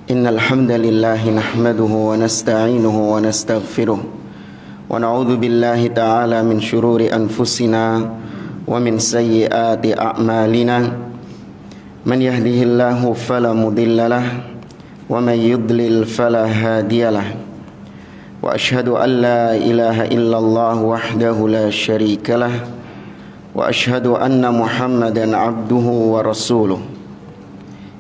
إن الحمد لله نحمده ونستعينه ونستغفره ونعوذ بالله تعالى من شرور أنفسنا ومن سيئات أعمالنا من يهده الله فلا مضل له ومن يضلل فلا هادي له وأشهد أن لا إله إلا الله وحده لا شريك له وأشهد أن محمدا عبده ورسوله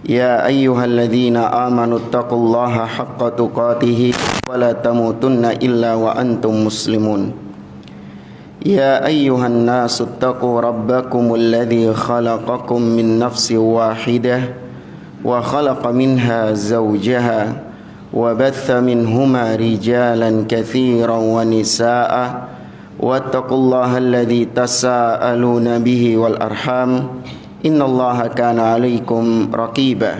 يا أيها الذين آمنوا اتقوا الله حق تقاته ولا تموتن إلا وأنتم مسلمون يا أيها الناس اتقوا ربكم الذي خلقكم من نفس واحدة وخلق منها زوجها وبث منهما رجالا كثيرا ونساء واتقوا الله الذي تساءلون به والأرحام إن الله كان عليكم رقيبا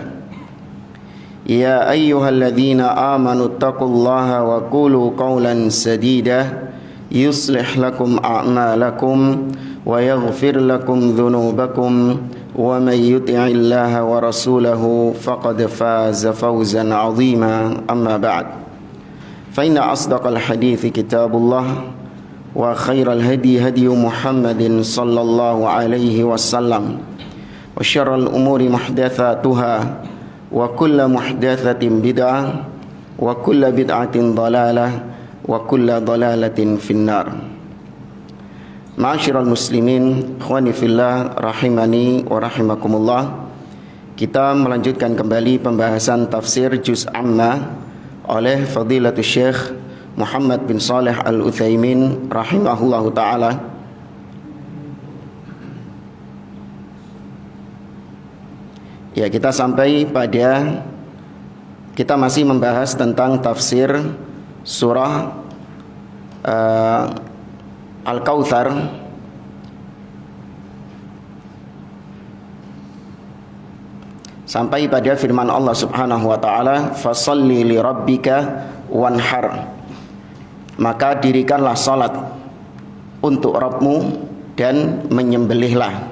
يا أيها الذين آمنوا اتقوا الله وقولوا قولا سديدا يصلح لكم أعمالكم ويغفر لكم ذنوبكم ومن يطع الله ورسوله فقد فاز فوزا عظيما أما بعد فإن أصدق الحديث كتاب الله وخير الهدي هدي محمد صلى الله عليه وسلم وشر الأمور محدثاتها وكل محدثة بدعة وكل بدعة ضلالة وكل ضلالة في النار. Ma'asyiral muslimin, ikhwani fillah, rahimani wa rahimakumullah. Kita melanjutkan kembali pembahasan tafsir Juz Amma oleh Fadilatul Syekh Muhammad bin Shalih Al-Utsaimin rahimahullahu ta'ala. Ya, kita sampai pada, kita masih membahas tentang tafsir surah Al-Kautsar. Sampai pada firman Allah Subhanahu wa taala, "Fasholli li rabbika wanhar." Maka dirikanlah salat untuk Rabbmu dan menyembelihlah.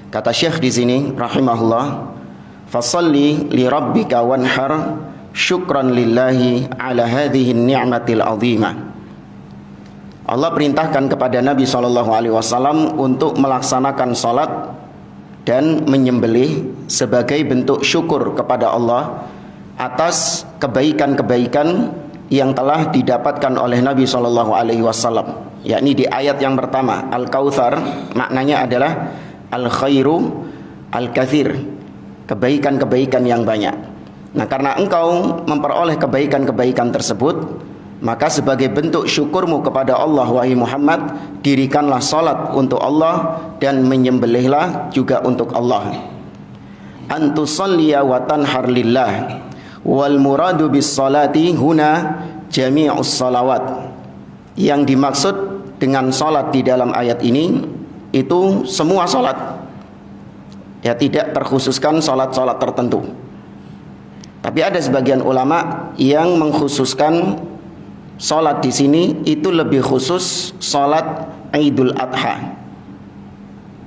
Kata Syekh di sini rahimahullah, "Fasholli li rabbika wanhar syukran lillahi ala hadhihi ni'matil 'azimah." Allah perintahkan kepada Nabi SAW untuk melaksanakan salat dan menyembelih sebagai bentuk syukur kepada Allah atas kebaikan-kebaikan yang telah didapatkan oleh Nabi SAW. Yakni di ayat yang pertama, Al-Kautsar maknanya adalah al-khairu al-katsir, kebaikan-kebaikan yang banyak. Nah, karena engkau memperoleh kebaikan-kebaikan tersebut, maka sebagai bentuk syukurmu kepada Allah, wahai Muhammad, dirikanlah salat untuk Allah dan menyembelihlah juga untuk Allah. Antusalliya wa tanhar lillah wal muradu bis salati huna jami'us salawat. Yang dimaksud dengan salat di dalam ayat ini itu semua salat. Ya, tidak terkhususkan salat-salat tertentu. Tapi ada sebagian ulama yang mengkhususkan salat di sini itu lebih khusus salat Idul Adha.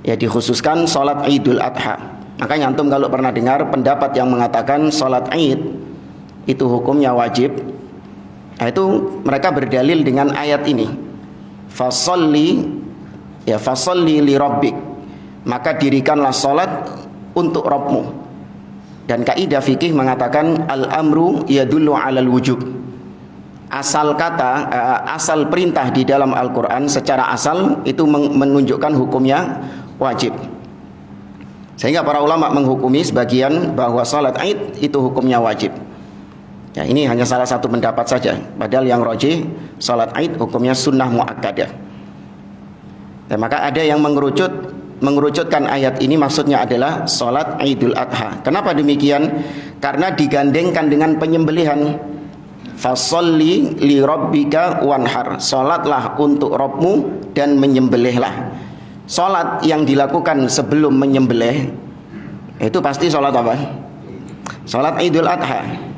Ya, dikhususkan salat Idul Adha. Makanya antum kalau pernah dengar pendapat yang mengatakan salat Id itu hukumnya wajib, nah, itu mereka berdalil dengan ayat ini. Fasholli, ya, fasholli li rabbik. Maka dirikanlah salat untuk Rabbmu. Dan kaidah fikih mengatakan al-amru yadullu 'alal wujub. Asal kata, asal perintah di dalam Al-Quran secara asal itu menunjukkan hukumnya wajib. Sehingga para ulama menghukumi sebagian bahwa salat Id itu hukumnya wajib. Ya, ini hanya salah satu pendapat saja. Padahal yang rajih salat Id hukumnya sunnah muakkadah. Dan maka ada yang mengerucutkan ayat ini maksudnya adalah salat Idul Adha. Kenapa demikian? Karena digandengkan dengan penyembelihan. Fasholli li rabbika wanhar. Salatlah untuk Rabbmu dan menyembelihlah. Salat yang dilakukan sebelum menyembelih itu pasti salat apa? Salat Idul Adha.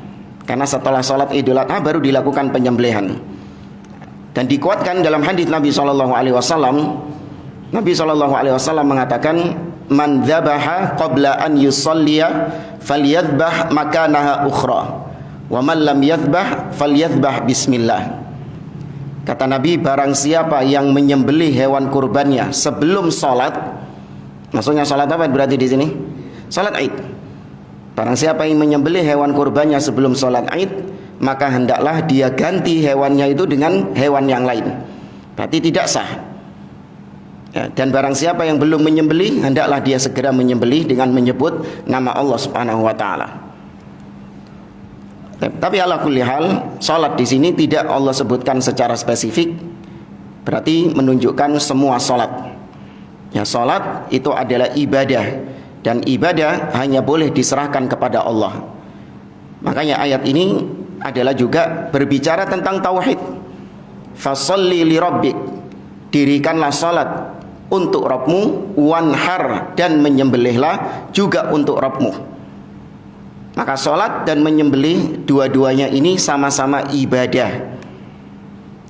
Karena setelah salat Idul Adha baru dilakukan penyembelihan. Dan dikuatkan dalam hadis Nabi SAW. Nabi SAW mengatakan, man dzabaha qabla an yusalliya falyadhbah makanaha ukhra wa man lam yadhbah falyadhbah bismillah. Kata Nabi, barang siapa yang menyembelih hewan kurbannya sebelum sholat, maksudnya sholat apa berarti di sini? Sholat Id. Barang siapa yang menyembelih hewan kurbannya sebelum sholat Id, maka hendaklah dia ganti hewannya itu dengan hewan yang lain. Berarti tidak sah. Ya, dan barang siapa yang belum menyembelih, hendaklah dia segera menyembelih dengan menyebut nama Allah Subhanahu wa taala. Tapi ala kulli hal, salat di sini tidak Allah sebutkan secara spesifik, berarti menunjukkan semua salat. Ya, salat itu adalah ibadah, dan ibadah hanya boleh diserahkan kepada Allah. Makanya ayat ini adalah juga berbicara tentang tauhid. Fasholli li rabbik, dirikanlah salat untuk Rabbmu, wanhar, dan menyembelihlah juga untuk Rabbmu. Maka sholat dan menyembelih dua-duanya ini sama-sama ibadah.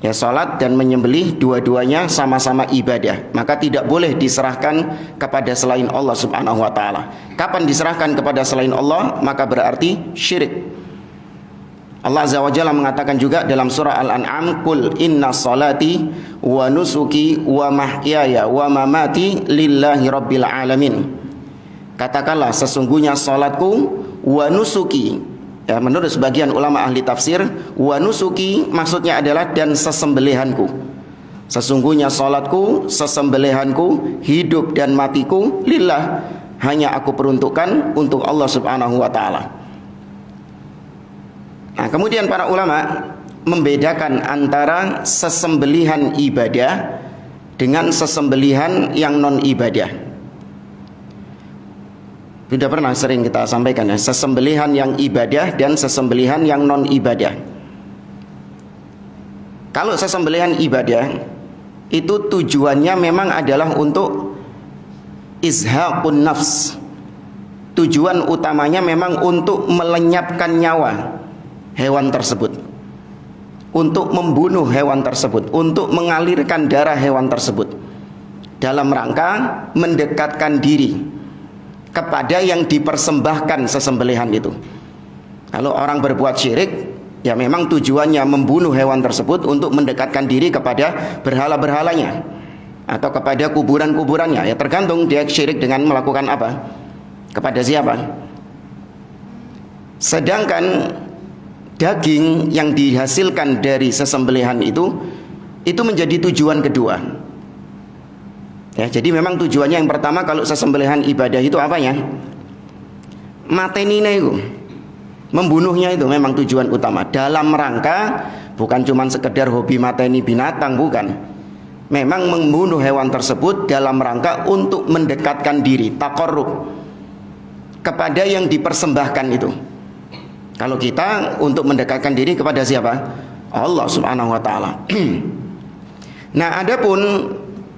Ya, sholat dan menyembelih dua-duanya sama-sama ibadah. Maka tidak boleh diserahkan kepada selain Allah Subhanahu wa taala. Kapan diserahkan kepada selain Allah, maka berarti syirik. Allah Azza wa Jalla mengatakan juga dalam surah Al-An'am, "Qul inna salati wa nusuki wa mahyaya wa mamati lillahi rabbil alamin." Katakanlah, sesungguhnya salatku wa nusuki, ya, menurut sebagian ulama ahli tafsir, wa nusuki maksudnya adalah dan sesembelihanku. Sesungguhnya salatku, sesembelihanku, hidup dan matiku lillah, hanya aku peruntukkan untuk Allah Subhanahu wa taala. Nah, kemudian para ulama membedakan antara sesembelihan ibadah dengan sesembelihan yang non ibadah. Sudah pernah sering kita sampaikan ya, sesembelihan yang ibadah dan sesembelihan yang non ibadah. Kalau sesembelihan ibadah itu tujuannya memang adalah untuk izhaqun nafs. Tujuan utamanya memang untuk melenyapkan nyawa hewan tersebut, untuk membunuh hewan tersebut, untuk mengalirkan darah hewan tersebut, dalam rangka mendekatkan diri kepada yang dipersembahkan sesembelihan itu. Kalau orang berbuat syirik, ya memang tujuannya membunuh hewan tersebut untuk mendekatkan diri kepada berhala-berhalanya atau kepada kuburan-kuburannya. Ya tergantung dia syirik dengan melakukan apa, kepada siapa. Sedangkan daging yang dihasilkan dari sesembelihan itu menjadi tujuan kedua. Ya, jadi memang tujuannya yang pertama kalau sesembelihan ibadah itu apanya? Matenine itu, membunuhnya itu memang tujuan utama. Dalam rangka bukan cuma sekedar hobi mateni binatang, bukan. Memang membunuh hewan tersebut dalam rangka untuk mendekatkan diri, taqarrub, kepada yang dipersembahkan itu. Kalau kita untuk mendekatkan diri kepada siapa? Allah Subhanahu wa taala. Nah, adapun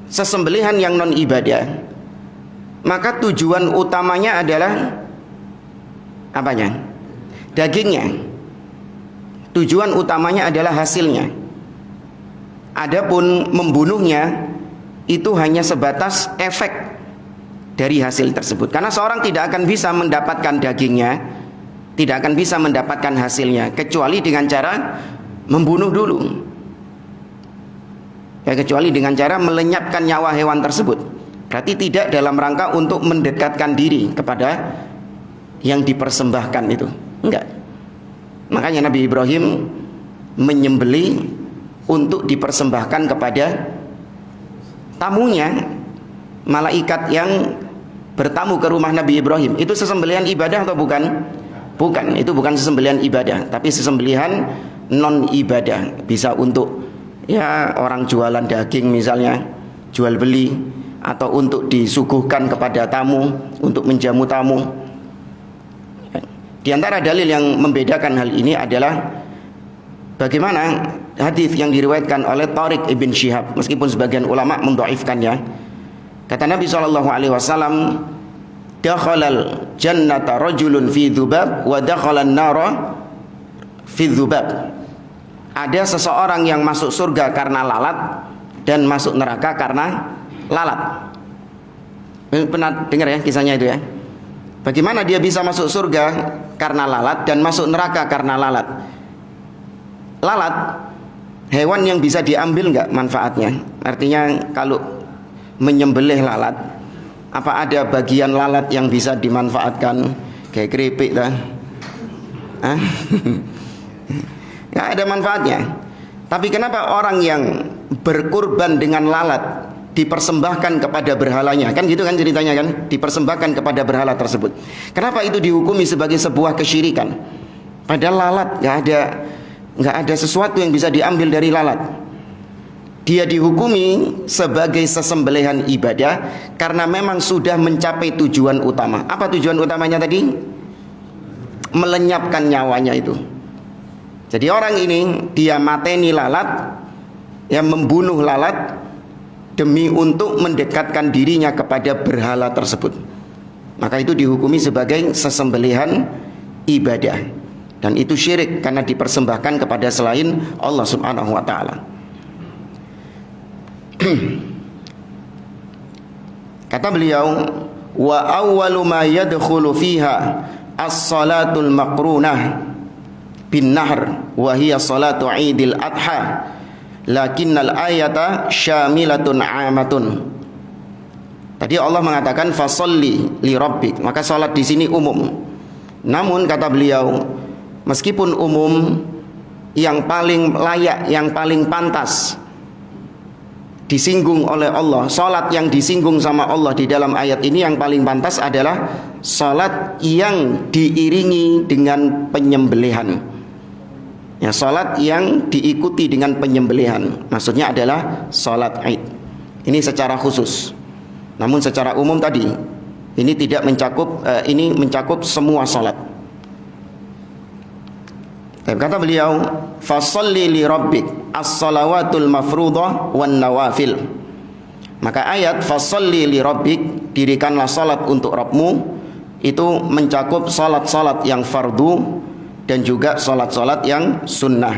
sesembelihan yang non ibadah, maka tujuan utamanya adalah apanya? Dagingnya. Tujuan utamanya adalah hasilnya. Adapun membunuhnya itu hanya sebatas efek dari hasil tersebut. Karena seorang tidak akan bisa mendapatkan dagingnya, tidak akan bisa mendapatkan hasilnya kecuali dengan cara membunuh dulu. Ya, kecuali dengan cara melenyapkan nyawa hewan tersebut. Berarti tidak dalam rangka untuk mendekatkan diri kepada yang dipersembahkan itu. Enggak. Makanya Nabi Ibrahim menyembelih untuk dipersembahkan kepada tamunya, malaikat yang bertamu ke rumah Nabi Ibrahim. Itu sesembelihan ibadah atau bukan? Bukan, itu bukan sesembelihan ibadah, tapi sesembelihan non ibadah. Bisa untuk ya orang jualan daging misalnya, jual beli, atau untuk disuguhkan kepada tamu, untuk menjamu tamu. Di antara dalil yang membedakan hal ini adalah bagaimana hadis yang diriwayatkan oleh Tariq ibn Syihab, meskipun sebagian ulama mendhaifkannya. Kata Nabi SAW, dakhalal jannata rajulun fi dzubab wa dakhalan nara fi dzubab. Ada seseorang yang masuk surga karena lalat dan masuk neraka karena lalat. Pernah dengar ya kisahnya itu ya? Bagaimana dia bisa masuk surga karena lalat dan masuk neraka karena lalat? Lalat hewan yang bisa diambil nggak manfaatnya? Artinya kalau menyembelih lalat, apa ada bagian lalat yang bisa dimanfaatkan kayak keripik dah? Nggak ada manfaatnya. Tapi kenapa orang yang berkurban dengan lalat dipersembahkan kepada berhalanya? Kan gitu kan ceritanya kan? Dipersembahkan kepada berhala tersebut. Kenapa itu dihukumi sebagai sebuah kesyirikan? Padahal lalat nggak ada sesuatu yang bisa diambil dari lalat. Dia dihukumi sebagai sesembelihan ibadah karena memang sudah mencapai tujuan utama. Apa tujuan utamanya tadi? Melenyapkan nyawanya itu. Jadi orang ini dia mateni lalat, yang membunuh lalat demi untuk mendekatkan dirinya kepada berhala tersebut. Maka itu dihukumi sebagai sesembelihan ibadah. Dan itu syirik karena dipersembahkan kepada selain Allah Subhanahu wa taala. Kata beliau, wa awwalu ma yadkhulu fiha as-salatul maqrunah bin nahr wa hiya salatu Idil Adha lakinnal ayata syamilatun amatun. Tadi Allah mengatakan fasalli li rabbik, maka salat di sini umum. Namun kata beliau, meskipun umum, yang paling layak, yang paling pantas disinggung oleh Allah, salat yang disinggung sama Allah di dalam ayat ini yang paling pantas adalah salat yang diiringi dengan penyembelihan. Ya, salat yang diikuti dengan penyembelihan, maksudnya adalah salat Id. Ini secara khusus. Namun secara umum tadi ini tidak mencakup ini mencakup semua salat. Kata beliau, fasalli li rabbik as-salawatul mafruḍah wan nawafil. Maka ayat fasalli li rabbik, dirikanlah salat untuk Rabbmu, itu mencakup salat-salat yang fardu dan juga salat-salat yang sunnah.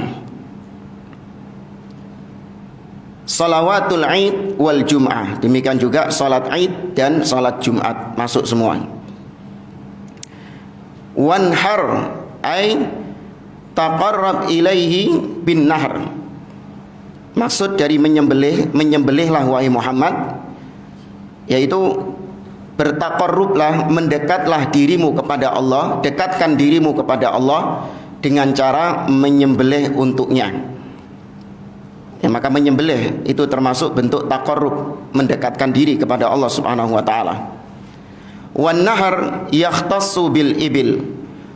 Salawatul Id wal Jum'ah, demikian juga salat Id dan salat Jumat masuk semua. Wanhar ay taqarrab ilaihi bin nahr. Maksud dari menyembelihlah wahai Muhammad, yaitu bertaqarrublah, mendekatlah dirimu kepada Allah, dekatkan dirimu kepada Allah dengan cara menyembelih untuknya. Ya, maka menyembelih itu termasuk bentuk taqarrub, mendekatkan diri kepada Allah Subhanahu wa taala. Wan nahr yakhtassu bil ibil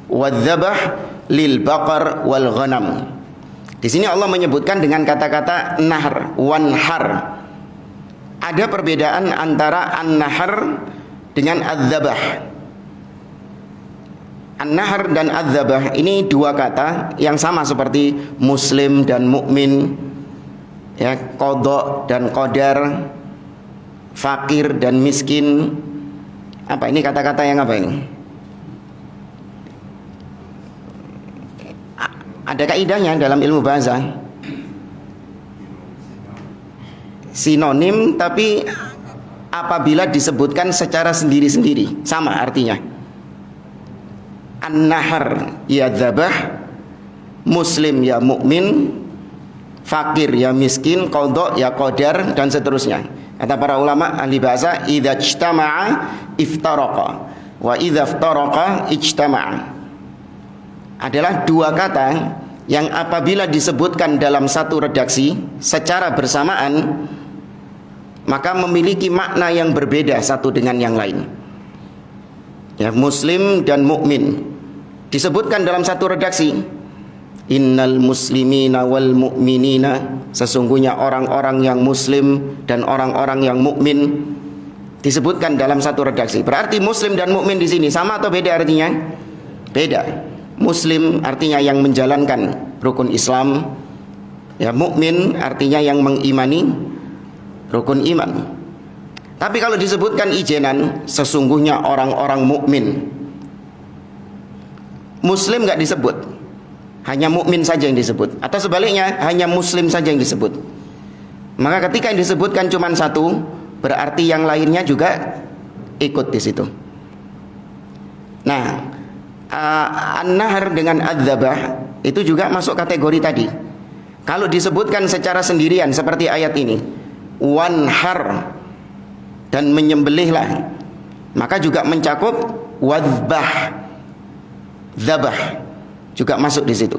wadzabah lil baqar wal ghanam. Di sini Allah menyebutkan dengan kata-kata nahr, wanhar. Ada perbedaan antara an-nahr dengan adzabah. An-nahr dan adzabah ini dua kata yang sama seperti muslim dan mukmin, ya, qada dan qadar, fakir dan miskin. Apa ini kata-kata yang apa ini? Ada kaidahnya dalam ilmu bahasa. Sinonim tapi apabila disebutkan secara sendiri-sendiri sama artinya. An-nahr ya dzabah, muslim ya mukmin, fakir ya miskin, qadha ya qadar, dan seterusnya. Kata para ulama ahli bahasa, idza ijtama'a iftaraqa wa idza iftaraqa ijtama'a. Adalah dua kata yang apabila disebutkan dalam satu redaksi secara bersamaan maka memiliki makna yang berbeda satu dengan yang lain. Ya, muslim dan mukmin disebutkan dalam satu redaksi. Innal muslimina wal mu'minina, sesungguhnya orang-orang yang muslim dan orang-orang yang mukmin disebutkan dalam satu redaksi. Berarti muslim dan mukmin di sini sama atau beda artinya? Beda. Muslim artinya yang menjalankan rukun Islam, ya, mukmin artinya yang mengimani rukun iman. Tapi kalau disebutkan ijenan, sesungguhnya orang-orang mukmin, muslim nggak disebut, hanya mukmin saja yang disebut, atau sebaliknya hanya muslim saja yang disebut. Maka ketika yang disebutkan cuma satu, berarti yang lainnya juga ikut di situ. Nah, an-nahr dengan adzabah itu juga masuk kategori tadi. Kalau disebutkan secara sendirian seperti ayat ini, wanhar, dan menyembelihlah, maka juga mencakup wadbah, dzabah, juga masuk di situ.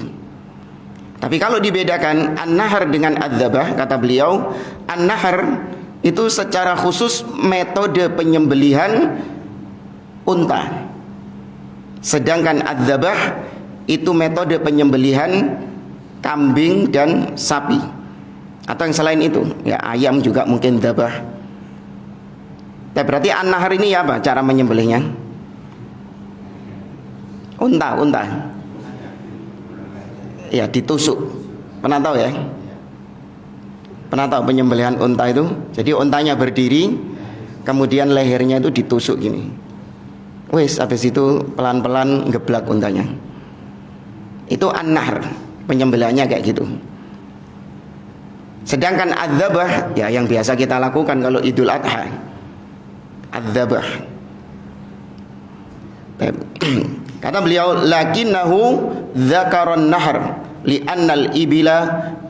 Tapi kalau dibedakan an-nahr dengan adzabah, kata beliau, an-nahr itu secara khusus metode penyembelihan unta, sedangkan adzabah itu metode penyembelihan kambing dan sapi, atau yang selain itu, ya ayam juga mungkin dzabah. Berarti an-nahr ini ya apa cara menyembelihnya? Unta. Ya, ditusuk. Pernah tahu ya? Pernah tahu penyembelihan unta itu? Jadi untanya berdiri, kemudian lehernya itu ditusuk gini. Wes, habis itu pelan-pelan ngeblak untanya. Itu an-nahr, penyembelihannya kayak gitu. Sedangkan adzabah, ya yang biasa kita lakukan kalau Idul Adha, adzabah. Kata beliau, lakinnahu dzakaron nahr li'annal ibila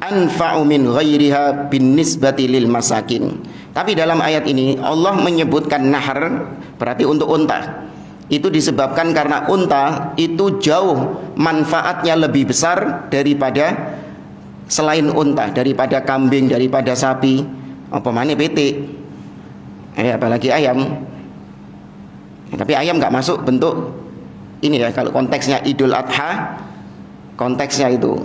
anfa'u min ghairiha bin nisbati lil masakin. Tapi dalam ayat ini Allah menyebutkan nahr, berarti untuk unta. Itu disebabkan karena unta itu jauh manfaatnya lebih besar daripada selain unta, daripada kambing, daripada sapi, apa mana PT, apalagi ayam. Tapi ayam nggak masuk bentuk ini ya. Kalau konteksnya Idul Adha, konteksnya itu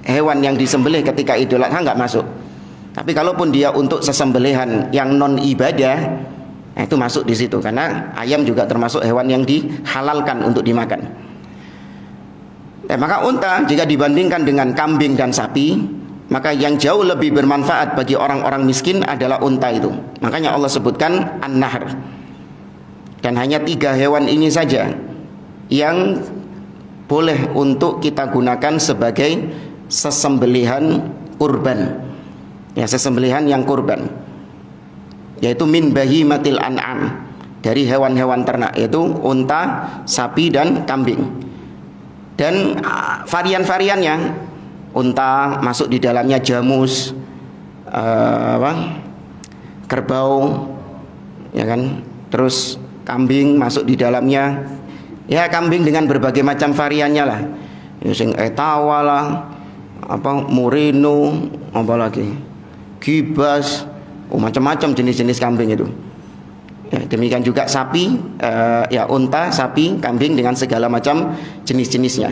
hewan yang disembelih ketika Idul Adha nggak masuk. Tapi kalaupun dia untuk sesembelihan yang non ibadah, itu masuk di situ, karena ayam juga termasuk hewan yang dihalalkan untuk dimakan. Maka unta jika dibandingkan dengan kambing dan sapi, maka yang jauh lebih bermanfaat bagi orang-orang miskin adalah unta itu. Makanya Allah sebutkan an-nahr. Dan hanya 3 hewan ini saja yang boleh untuk kita gunakan sebagai sesembelihan kurban. Ya, sesembelihan yang kurban, yaitu min bahimatil an'am, dari hewan-hewan ternak, yaitu unta, sapi, dan kambing. Dan varian-variannya, unta masuk di dalamnya jamus, kerbau, ya kan. Terus kambing masuk di dalamnya, ya kambing dengan berbagai macam variannya lah, sing etawa lah, murino, apa lagi, gibas, macam-macam jenis-jenis kambing itu. Ya, demikian juga sapi, ya unta, sapi, kambing dengan segala macam jenis-jenisnya.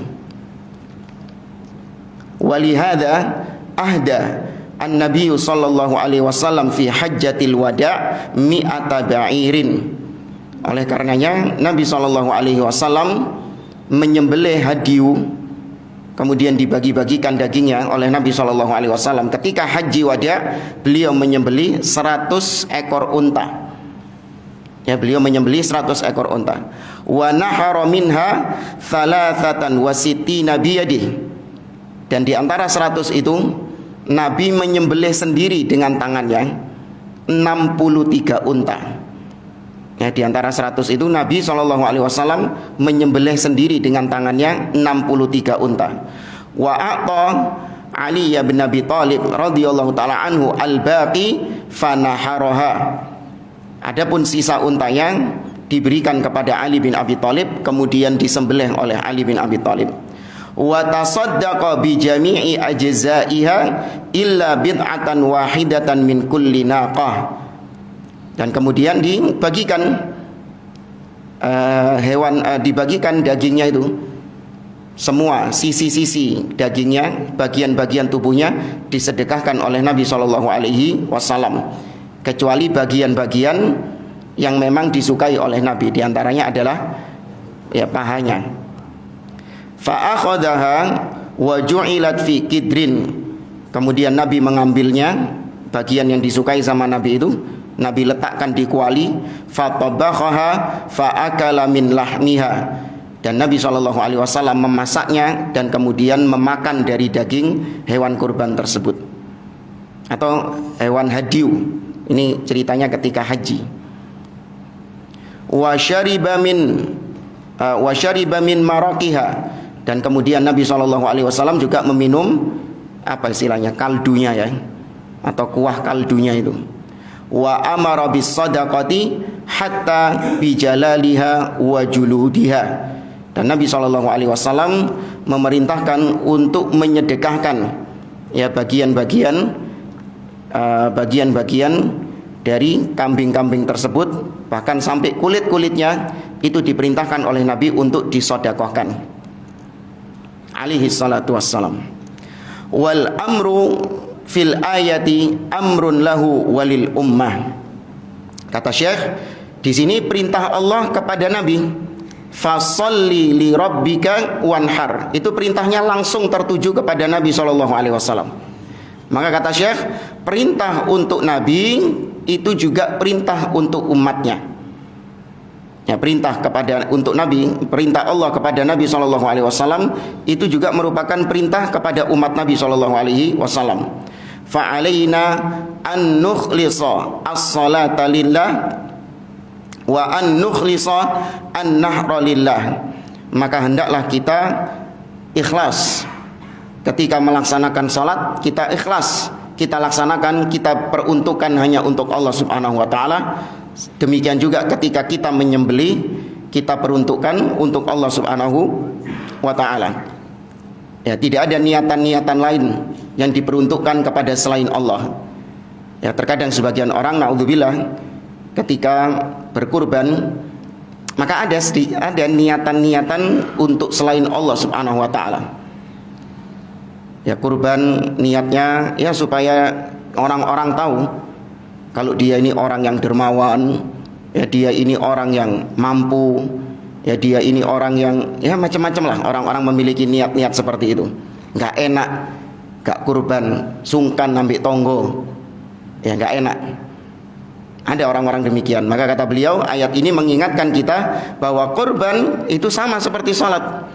Walihada ahda an-nabiy sallallahu alaihi wasallam fi hajjatil wada' mi'ata ba'irin. Oleh karenanya Nabi sallallahu alaihi wasallam menyembelih hadiu, kemudian dibagi-bagikan dagingnya oleh Nabi sallallahu alaihi wasallam ketika haji wada. Beliau menyembelih 100 ekor unta. Ya, beliau menyembelih 100 ekor unta. Wa nahara minha thalathatan wa sittina biyadihi. Dan di antara 100 itu Nabi menyembelih sendiri dengan tangannya 63 unta. Ya, di antara 100 itu Nabi SAW menyembelih sendiri dengan tangannya 63 unta. Wa a'ta Ali bin Abi Thalib radhiyallahu taala anhu al-baqi fanaharaha. Adapun sisa untanya diberikan kepada Ali bin Abi Thalib, kemudian disembelih oleh Ali bin Abi Thalib. Wa tasaddaqa bi jami'i ajza'iha illa bid'atan wahidatan min kulli naqah. Dan kemudian dibagikan dibagikan dagingnya itu, semua sisi-sisi dagingnya, bagian-bagian tubuhnya disedekahkan oleh Nabi SAW, kecuali bagian-bagian yang memang disukai oleh Nabi. Di antaranya adalah ya pahanya. Fa akhadhaha wa ju'ilat fi kidrin. Kemudian Nabi mengambilnya, bagian yang disukai sama Nabi itu Nabi letakkan di kuali, fatabakhaha faakala min lahmiha. Dan Nabi SAW memasaknya dan kemudian memakan dari daging hewan kurban tersebut, atau hewan hadiu. Ini ceritanya ketika haji. wa syariba min maraqiha, dan kemudian Nabi SAW juga meminum apa istilahnya, kaldunya ya, atau kuah kaldunya itu. Wa amara bis sadaqati hatta bijalaliha wa juludiha, dan Nabi SAW memerintahkan untuk menyedekahkan ya bagian-bagian dari kambing-kambing tersebut, bahkan sampai kulit-kulitnya itu diperintahkan oleh Nabi untuk disedekahkan alaihi salatu wassalam. Wal amru fil ayati amrun lahu walil ummah. Kata Syekh, di sini perintah Allah kepada Nabi, fasalli li rabbika wanhar, itu perintahnya langsung tertuju kepada Nabi SAW. Maka kata Syekh, perintah untuk Nabi itu juga perintah untuk umatnya. Ya, perintah untuk Nabi, perintah Allah kepada Nabi SAW itu juga merupakan perintah kepada umat Nabi SAW. Fa'alaina an nukhlisa as-salata lillah wa an nukhlisa an-nahra lillah. Maka hendaklah kita ikhlas ketika melaksanakan salat, kita ikhlas, kita laksanakan, kita peruntukkan hanya untuk Allah Subhanahu wa taala. Demikian juga ketika kita menyembelih, kita peruntukkan untuk Allah Subhanahu wa taala. Ya, tidak ada niatan-niatan lain yang diperuntukkan kepada selain Allah. Ya, terkadang sebagian orang naudzubillah ketika berkurban maka ada niatan-niatan untuk selain Allah Subhanahu wa taala. Ya, kurban niatnya ya supaya orang-orang tahu kalau dia ini orang yang dermawan, ya dia ini orang yang mampu, ya dia ini orang yang ya macam-macam lah. Orang-orang memiliki niat-niat seperti itu. Nggak enak, nggak kurban, sungkan ambil tonggo, ya nggak enak. Ada orang-orang demikian. Maka kata beliau, ayat ini mengingatkan kita bahwa kurban itu sama seperti salat.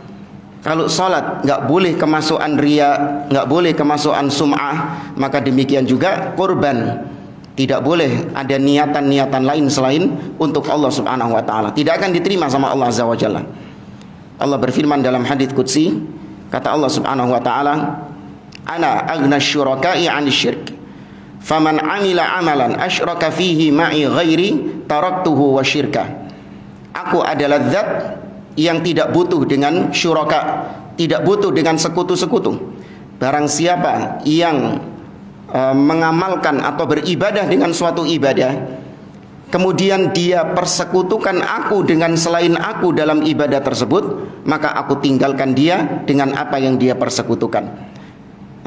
Kalau salat nggak boleh kemasukan riya, nggak boleh kemasukan sum'ah, maka demikian juga kurban. Tidak boleh ada niatan-niatan lain selain untuk Allah Subhanahu wa taala. Tidak akan diterima sama Allah Azza wa Jalla. Allah berfirman dalam hadits qudsi, kata Allah Subhanahu wa taala, "Ana aghna syuraka'i 'anil syirk. Faman 'amila 'amalan asyraka fihi ma'i ghairi taraktuhu wa syirka." Aku adalah zat yang tidak butuh dengan syuraka, tidak butuh dengan sekutu-sekutu. Barang siapa yang mengamalkan atau beribadah dengan suatu ibadah, kemudian dia persekutukan aku dengan selain aku dalam ibadah tersebut, maka aku tinggalkan dia dengan apa yang dia persekutukan.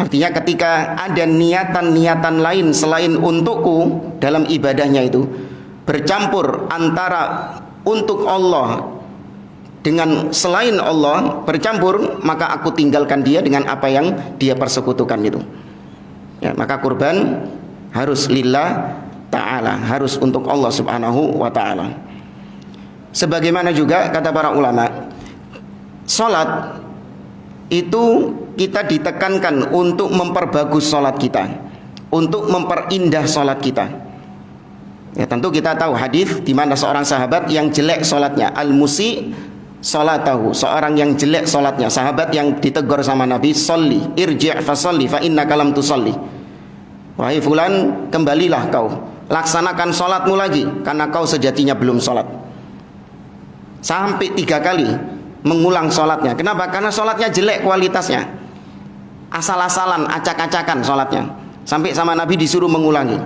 Artinya ketika ada niatan-niatan lain selain untukku dalam ibadahnya itu, bercampur antara untuk Allah dengan selain Allah, bercampur, maka aku tinggalkan dia dengan apa yang dia persekutukan itu. Ya, maka kurban harus lillah ta'ala, harus untuk Allah Subhanahu wa ta'ala. Sebagaimana juga kata para ulama, salat itu kita ditekankan untuk memperbagus salat kita, untuk memperindah salat kita. Ya, tentu kita tahu hadis di mana seorang sahabat yang jelek salatnya, al-musi salatahu, seorang yang jelek salatnya, sahabat yang ditegur sama Nabi, "Shalli, irji' fa shalli fa innaka lam tusalli." Wahai fulan, kembalilah kau, laksanakan salatmu lagi karena kau sejatinya belum salat. Sampai 3 kali mengulang salatnya. Kenapa? Karena salatnya jelek kualitasnya, asal-asalan, acak-acakan salatnya. Sampai sama Nabi disuruh mengulangi.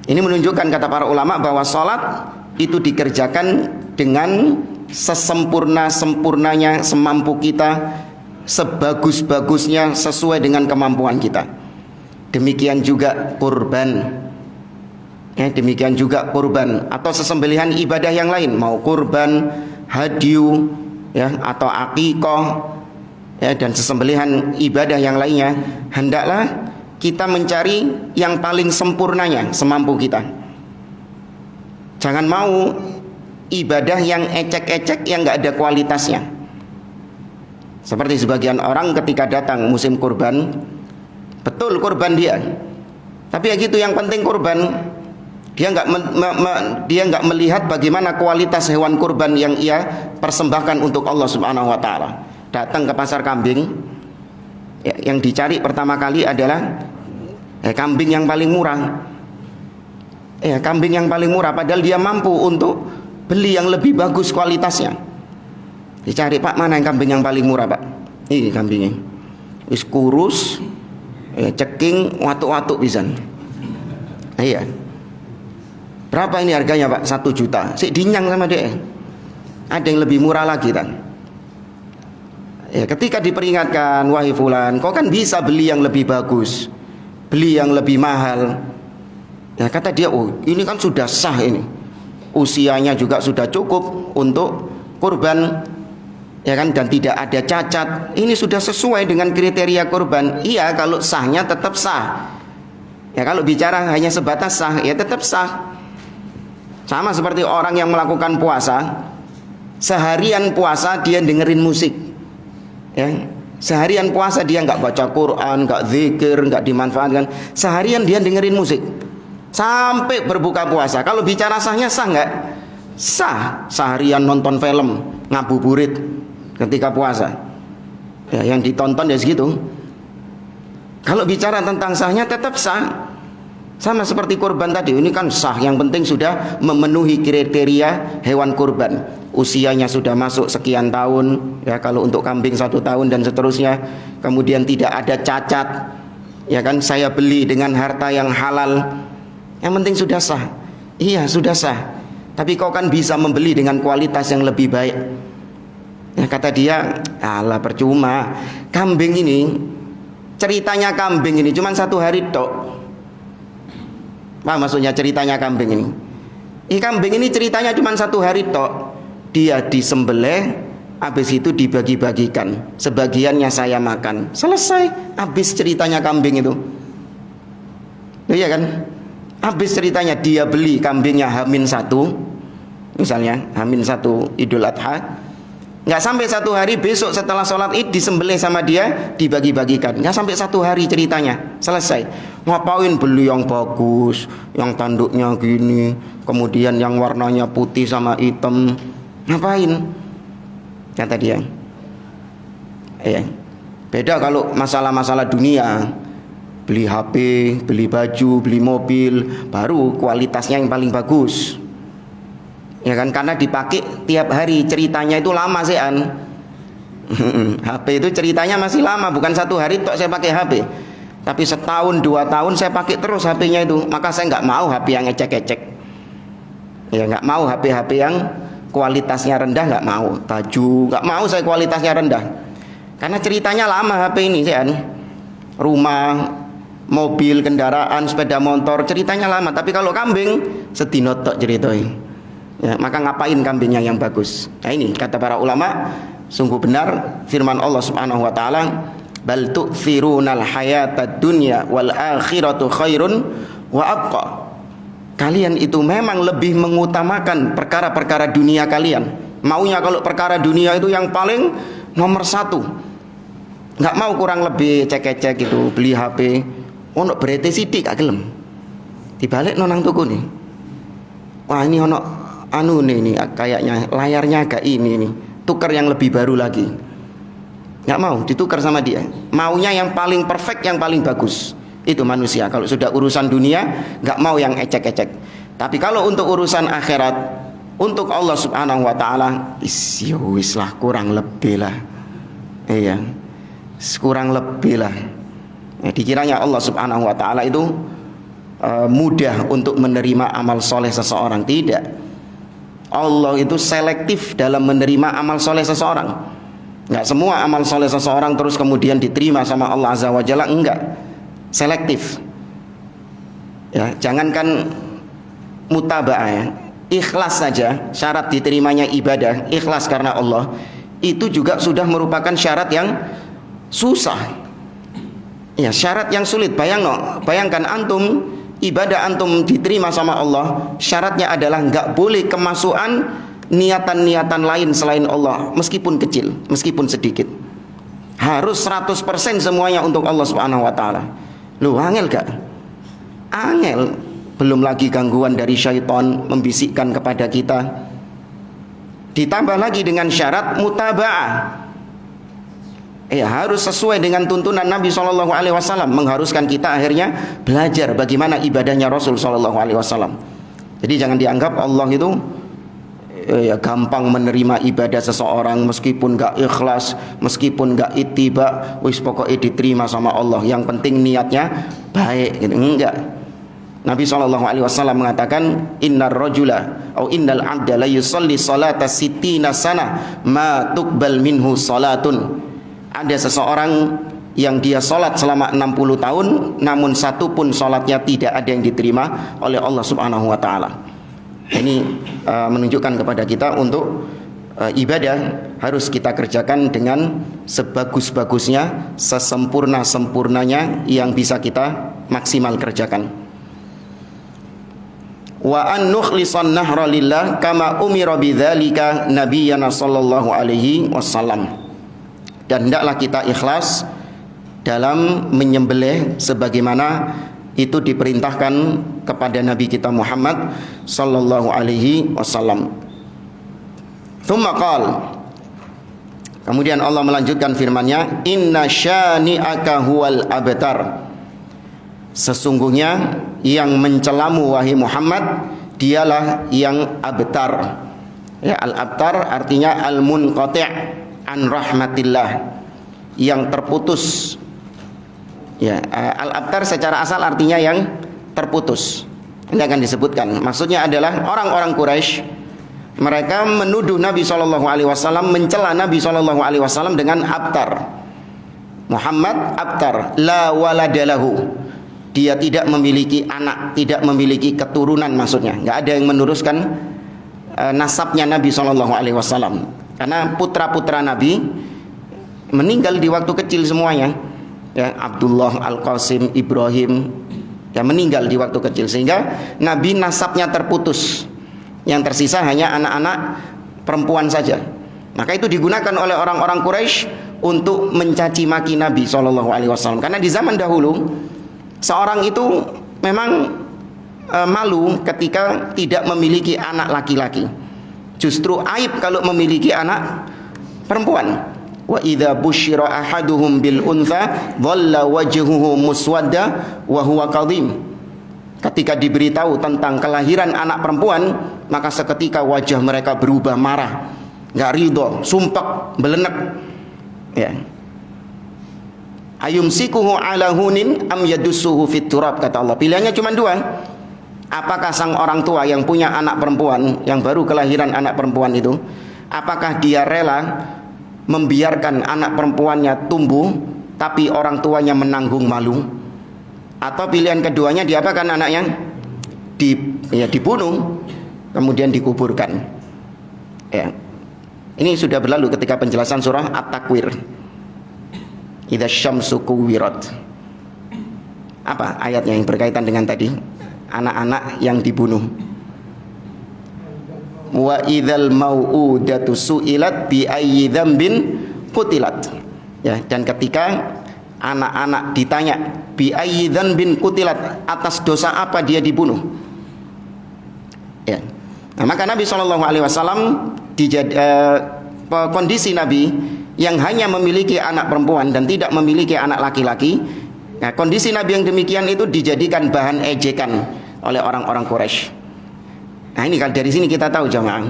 Ini menunjukkan kata para ulama bahwa salat itu dikerjakan dengan sesempurna-sempurnanya, semampu kita, sebagus-bagusnya, sesuai dengan kemampuan kita. Demikian juga kurban. Demikian juga kurban atau sesembelihan ibadah yang lain, mau kurban, hadyu, ya, atau akikah, ya, dan sesembelihan ibadah yang lainnya, hendaklah kita mencari yang paling sempurnanya semampu kita. Jangan mau ibadah yang ecek-ecek, yang nggak ada kualitasnya. Seperti sebagian orang ketika datang musim kurban, betul kurban dia, tapi ya gitu, yang penting kurban. Dia nggak melihat bagaimana kualitas hewan kurban yang ia persembahkan untuk Allah Subhanahu wa taala. Datang ke pasar kambing, ya, yang dicari pertama kali adalah kambing yang paling murah. Kambing yang paling murah, padahal dia mampu untuk beli yang lebih bagus kualitasnya. Dicari, Pak, mana yang kambing yang paling murah, Pak? Ini kambingnya. Wis kurus, ceking, watuk-watuk pisan. Iya. Berapa ini harganya, Pak? 1 juta. Sik dinyang sama dia. Ada yang lebih murah lagi kan? Ya, ketika diperingatkan, wahai fulan, kau kan bisa beli yang lebih bagus, beli yang lebih mahal. Ya, kata dia, oh ini kan sudah sah ini, usianya juga sudah cukup untuk kurban, ya kan, dan tidak ada cacat. Ini sudah sesuai dengan kriteria kurban. Iya, kalau sahnya tetap sah. Ya, kalau bicara hanya sebatas sah, ya tetap sah. Sama seperti orang yang melakukan puasa, seharian puasa dia dengerin musik, ya, seharian puasa dia nggak baca Quran, nggak zikir, nggak dimanfaatkan, seharian dia dengerin musik sampai berbuka puasa. Kalau bicara sahnya sah nggak? Sah. Seharian nonton film, ngabuburit ketika puasa, ya, yang ditonton ya segitu. Kalau bicara tentang sahnya tetap sah. Sama seperti kurban tadi, ini kan sah, yang penting sudah memenuhi kriteria hewan kurban. Usianya sudah masuk sekian tahun, ya, kalau untuk kambing 1 tahun dan seterusnya. Kemudian tidak ada cacat, ya kan, saya beli dengan harta yang halal. Yang penting sudah sah. Iya, sudah sah. Tapi kau kan bisa membeli dengan kualitas yang lebih baik. Ya, kata dia, alah percuma. Kambing ini, ceritanya kambing ini cuma 1 hari tok. Apa maksudnya ceritanya kambing ini? Kambing ini ceritanya cuma 1 hari tok. Dia disembelih, habis itu dibagi-bagikan. Sebagiannya saya makan. Selesai, habis ceritanya kambing itu. Iya kan? Habis ceritanya. Dia beli kambingnya H-1, misalnya H-1 Idul Adha. Nggak sampai 1 hari, besok setelah sholat id disembelih sama dia, dibagi-bagikan. Nggak sampai 1 hari ceritanya, selesai. Ngapain beli yang bagus, yang tanduknya gini, kemudian yang warnanya putih sama hitam? Ngapain? Kata dia. Beda kalau masalah-masalah dunia, beli HP, beli baju, beli mobil, baru kualitasnya yang paling bagus. Ya kan, karena dipakai tiap hari, ceritanya itu lama sih an. HP itu ceritanya masih lama, bukan 1 hari tok saya pakai HP, tapi setahun 2 tahun saya pakai terus HP-nya itu. Maka saya nggak mau HP yang ecek-ecek, ya nggak mau HP yang kualitasnya rendah, nggak mau. Baju nggak mau saya kualitasnya rendah, karena ceritanya lama HP ini sih an. Rumah, mobil, kendaraan, sepeda motor, ceritanya lama. Tapi kalau kambing sedino tok ceritanya. Ya, maka ngapain kambingnya yang bagus? Nah, ini kata para ulama, sungguh benar firman Allah Subhanahu wa taala, bal tu'thirunal hayatad dunya wal akhiratu khairun wa abqa. Kalian itu memang lebih mengutamakan perkara-perkara dunia kalian. Maunya kalau perkara dunia itu yang paling nomor 1. Nggak mau kurang lebih cek-cek itu, beli HP ono berete sithik gak gelem. Dibalik nonang tuku nih. Wah, ini ono nih kayaknya layarnya agak ini nih, tukar yang lebih baru lagi. Nggak mau ditukar sama dia, maunya yang paling perfect, yang paling bagus. Itu manusia kalau sudah urusan dunia, nggak mau yang ecek-ecek. Tapi kalau untuk urusan akhirat, untuk Allah Subhanahu wa taala, wis lah, kurang lebih lah. Iya, kurang lebih lah. Dikiranya Allah Subhanahu wa taala itu mudah untuk menerima amal soleh seseorang. Tidak. Allah itu selektif dalam menerima amal soleh seseorang. Enggak semua amal soleh seseorang terus kemudian diterima sama Allah Azza wa Jalla, enggak. Selektif. Ya, jangankan mutaba'ah, ya, ikhlas saja syarat diterimanya ibadah, ikhlas karena Allah, itu juga sudah merupakan syarat yang susah. Ya, syarat yang sulit. Bayangkan antum, ibadah antum diterima sama Allah, syaratnya adalah nggak boleh kemasukan niatan-niatan lain selain Allah, meskipun kecil, meskipun sedikit. Harus 100% semuanya untuk Allah Subhanahu wa taala. Lu angel gak? Angel. belum lagi gangguan dari syaitan membisikkan kepada kita. Ditambah lagi dengan syarat mutaba'ah. Harus sesuai dengan tuntunan Nabi SAW, mengharuskan kita akhirnya belajar bagaimana ibadahnya Rasul SAW. Jadi jangan dianggap Allah itu gampang menerima ibadah seseorang meskipun gak ikhlas, meskipun gak ittiba, wis pokoknya diterima sama Allah. Yang penting niatnya baik gitu. Enggak. Nabi SAW mengatakan, innar rajula atau innal abda la yusalli salata sittina sana ma tuqbal minhu salatun. Ada seseorang yang dia salat selama 60 tahun namun satu pun salatnya tidak ada yang diterima oleh Allah Subhanahu wa taala. Ini menunjukkan kepada kita untuk ibadah harus kita kerjakan dengan sebagus-bagusnya, sesempurna-sempurnanya yang bisa kita maksimal kerjakan. Wa an nukhlisan nahra lillah kama umira bidzalika nabiyyana sallallahu alaihi wasallam. Dan hendaklah kita ikhlas dalam menyembelih sebagaimana itu diperintahkan kepada Nabi kita Muhammad sallallahu alaihi wasallam. Tsumma qala, kemudian Allah melanjutkan firman-Nya, inna syani'aka huwal abtar. Sesungguhnya yang mencelamu wahai Muhammad dialah yang abtar. Ya, al-abtar artinya al-munqati' an rahmatillah, yang terputus. Ya, al-abtar secara asal artinya yang terputus. Ini akan disebutkan. Maksudnya adalah orang-orang Quraisy, mereka menuduh Nabi SAW, mencela Nabi SAW dengan abtar. Muhammad abtar, la waladalahu. Dia tidak memiliki anak, tidak memiliki keturunan, maksudnya nggak ada yang meneruskan nasabnya Nabi SAW. Karena putra-putra Nabi meninggal di waktu kecil semuanya. Ya, Abdullah, Al-Qasim, Ibrahim, ya meninggal di waktu kecil, sehingga Nabi nasabnya terputus. Yang tersisa hanya anak-anak perempuan saja. Maka itu digunakan oleh orang-orang Quraisy untuk mencaci maki Nabi SAW. Karena di zaman dahulu seorang itu memang malu ketika tidak memiliki anak laki-laki. Justru aib kalau memiliki anak perempuan. Wa idza busyira ahaduhum bil untha dhalla wajhuhu muswadda wa huwa kadhim. Ketika diberitahu tentang kelahiran anak perempuan, maka seketika wajah mereka berubah marah, enggak ridho, sumpek, belenek. Ya. Ayumsikuhu ala hunin am yadussuhu fit turab, kata Allah. Pilihannya cuma dua. Apakah sang orang tua yang punya anak perempuan, yang baru kelahiran anak perempuan itu, apakah dia rela membiarkan anak perempuannya tumbuh tapi orang tuanya menanggung malu? Atau pilihan keduanya, diapakan anaknya? Dibunuh kemudian dikuburkan. Ya. Ini sudah berlalu ketika penjelasan surah At-Takwir. Idza syamsu kuwirat. Apa ayatnya yang berkaitan dengan tadi? Anak-anak yang dibunuh. Wa idzal mau'udatu su'ilat bi ayyi dzambin qutilat. Ya, dan ketika anak-anak ditanya bi ayyi dzambin qutilat, atas dosa apa dia dibunuh? Ya. Nah, maka Nabi SAW kondisi Nabi yang hanya memiliki anak perempuan dan tidak memiliki anak laki-laki. Nah, kondisi Nabi yang demikian itu dijadikan bahan ejekan oleh orang-orang Quraisy. Nah, ini kalau dari sini kita tahu jamaah,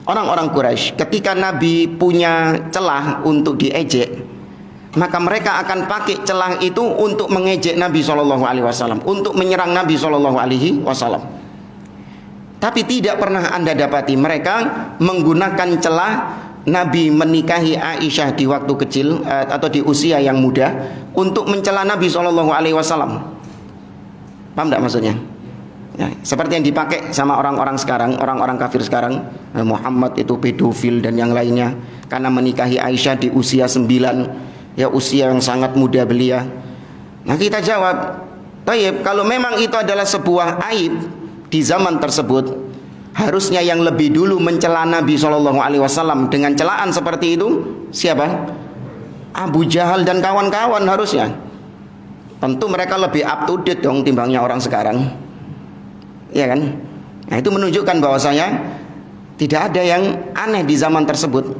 orang-orang Quraisy ketika Nabi punya celah untuk diejek, maka mereka akan pakai celah itu untuk mengejek Nabi SAW, untuk menyerang Nabi SAW. Tapi tidak pernah Anda dapati mereka menggunakan celah Nabi menikahi Aisyah di waktu kecil atau di usia yang muda untuk mencela Nabi SAW. Paham tidak maksudnya? Ya, seperti yang dipakai sama orang-orang sekarang, orang-orang kafir sekarang, Muhammad itu pedofil dan yang lainnya karena menikahi Aisyah di usia 9, ya usia yang sangat muda belia. Nah, kita jawab, "Tayyib, kalau memang itu adalah sebuah aib di zaman tersebut, harusnya yang lebih dulu mencela Nabi SAW dengan celaan seperti itu siapa? Abu Jahal dan kawan-kawan harusnya. Tentu mereka lebih up to date dong timbangnya orang sekarang. Ya kan? Nah, itu menunjukkan bahwasanya tidak ada yang aneh di zaman tersebut.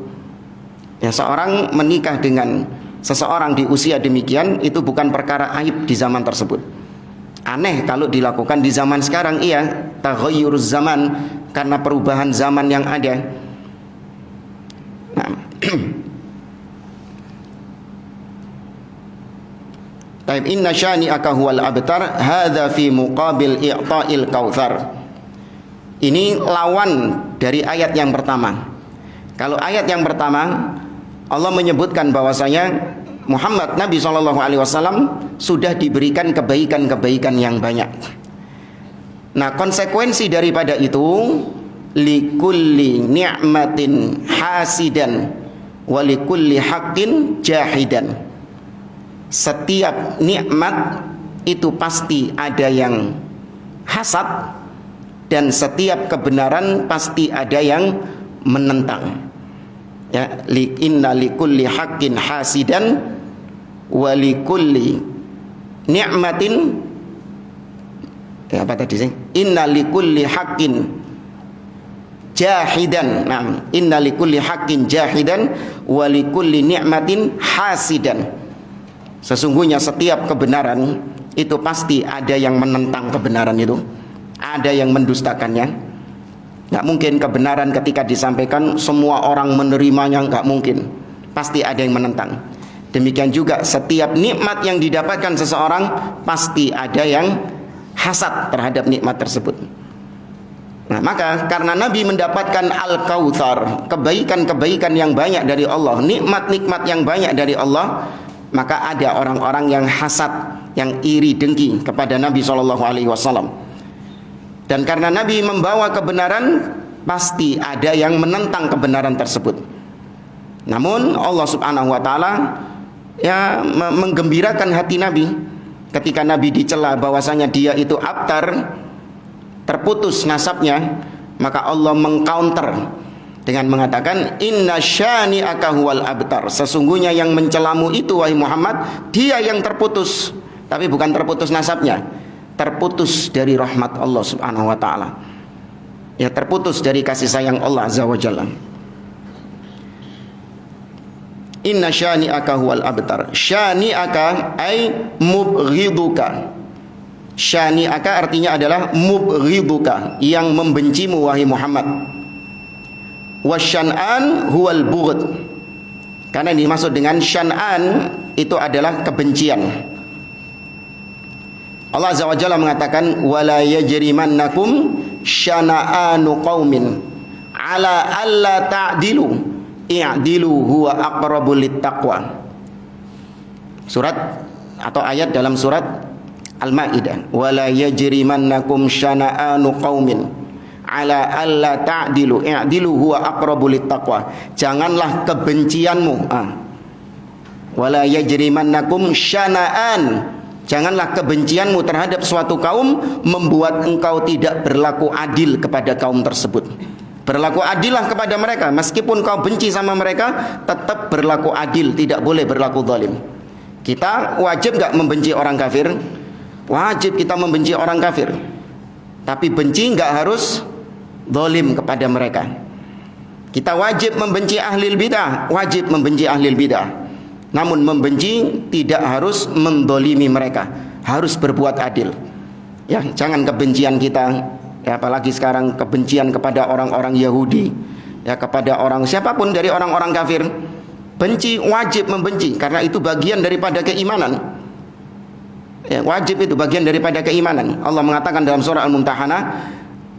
Ya, seorang menikah dengan seseorang di usia demikian itu bukan perkara aib di zaman tersebut. Aneh kalau dilakukan di zaman sekarang, iya, taghayyuruz zaman, karena perubahan zaman yang ada. Nah, Taib inna syani'aka huwal abtar hadza fi muqabil i'ta'il kautsar. Ini lawan dari ayat yang pertama. Kalau ayat yang pertama Allah menyebutkan bahwasanya Muhammad Nabi SAW sudah diberikan kebaikan-kebaikan yang banyak. Nah, konsekuensi daripada itu likulli ni'matin hasidan wa likulli haqqin jahidan. Setiap nikmat itu pasti ada yang hasad, dan setiap kebenaran pasti ada yang menentang. Ya, inna likulli haqqin hasidan wa likulli ni'matin, ya, apa tadi sih? Inna likulli haqqin jahidan. Nah, inna likulli haqqin jahidan wa likulli ni'matin hasidan. Sesungguhnya setiap kebenaran itu pasti ada yang menentang kebenaran itu, ada yang mendustakannya. Nggak mungkin kebenaran ketika disampaikan semua orang menerimanya, nggak mungkin. Pasti ada yang menentang. Demikian juga setiap nikmat yang didapatkan seseorang pasti ada yang hasad terhadap nikmat tersebut. Nah, maka karena Nabi mendapatkan Al-Kautsar, kebaikan-kebaikan yang banyak dari Allah, nikmat-nikmat yang banyak dari Allah, maka ada orang-orang yang hasad, yang iri dengki kepada Nabi SAW. Dan karena Nabi membawa kebenaran, pasti ada yang menentang kebenaran tersebut. Namun Allah Subhanahu wa taala ya menggembirakan hati Nabi ketika Nabi dicela bahwasanya dia itu abtar, terputus nasabnya, maka Allah mengcounter dengan mengatakan inna syani'aka huwal abtar. Sesungguhnya yang mencelamu itu wahai Muhammad, dia yang terputus, tapi bukan terputus nasabnya, terputus dari rahmat Allah Subhanahu wa taala. Ya, terputus dari kasih sayang Allah Azza wa Jalla. Inna syani'aka huwal abtar. Syani'aka ay mubghiduka. Syani'aka artinya adalah mubghiduka, yang membencimu wahai Muhammad. Wasyan'an huwal bughd. Karena yang dimaksud dengan syan'an itu adalah kebencian. Allah Azza wa Jalla mengatakan wala yajrimannakum syana'anu qaumin ala alla ta'dilu i'dilu huwa aqrabu littaqwa. Surat atau ayat dalam surat Al-Maidah, wala yajrimannakum syana'anu qaumin ala alla ta'dilu i'dilu huwa aqrabu littaqwa. Janganlah kebencianmu, wala yajrimannakum syana'an, janganlah kebencianmu terhadap suatu kaum membuat engkau tidak berlaku adil kepada kaum tersebut. Berlaku adillah kepada mereka, meskipun kau benci sama mereka, tetap berlaku adil, tidak boleh berlaku zalim. Kita wajib gak membenci orang kafir? Wajib kita membenci orang kafir, tapi benci gak harus zalim kepada mereka. Kita wajib membenci ahlil bidah, wajib membenci ahlil bidah. Namun membenci tidak harus mendolimi mereka, harus berbuat adil. Ya, jangan kebencian kita, ya, apalagi sekarang kebencian kepada orang-orang Yahudi, ya, kepada orang siapapun dari orang-orang kafir. Benci, wajib membenci, karena itu bagian daripada keimanan. Ya, wajib, itu bagian daripada keimanan. Allah mengatakan dalam surah Al-Mumtahanah,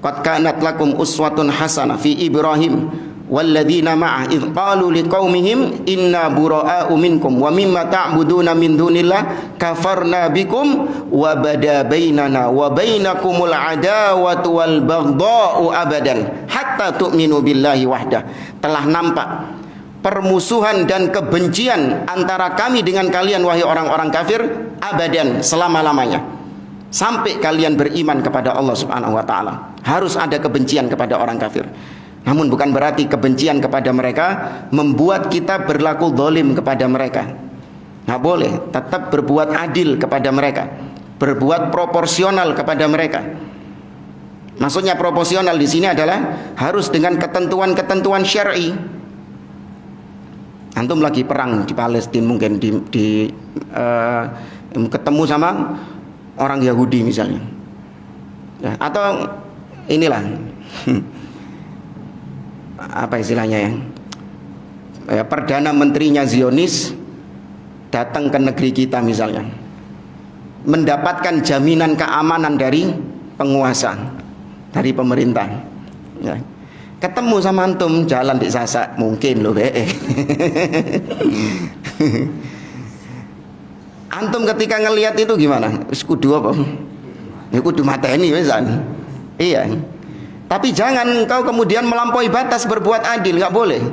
qad kanat lakum uswatun hasanah fi Ibrahim walladzina ma'ah idh qalu liqaumihim inna bura'a'u minkum wa mimma ta'buduna min dunillah kafarna bikum wa bada bainana wa bainakumul adawatu wal baghdha'u abadan hatta tu'minu billahi wahdah. Telah nampak permusuhan dan kebencian antara kami dengan kalian wahai orang-orang kafir abadan, selama-lamanya, sampai kalian beriman kepada Allah Subhanahu wa taala. Harus ada kebencian kepada orang kafir. Namun bukan berarti kebencian kepada mereka membuat kita berlaku zalim kepada mereka. Nggak boleh, tetap berbuat adil kepada mereka, berbuat proporsional kepada mereka. Maksudnya proporsional di sini adalah harus dengan ketentuan-ketentuan syar'i. Antum lagi perang di Palestina mungkin ketemu sama orang Yahudi misalnya, ya, atau inilah apa istilahnya ya, perdana menterinya Zionis datang ke negeri kita misalnya, mendapatkan jaminan keamanan dari penguasa, dari pemerintah, ya. Ketemu sama antum jalan di Sasak mungkin loh antum ketika ngelihat itu gimana? Kudu apa? Ya kudu mateni wesan. Iya. Tapi jangan engkau kemudian melampaui batas berbuat adil, nggak boleh.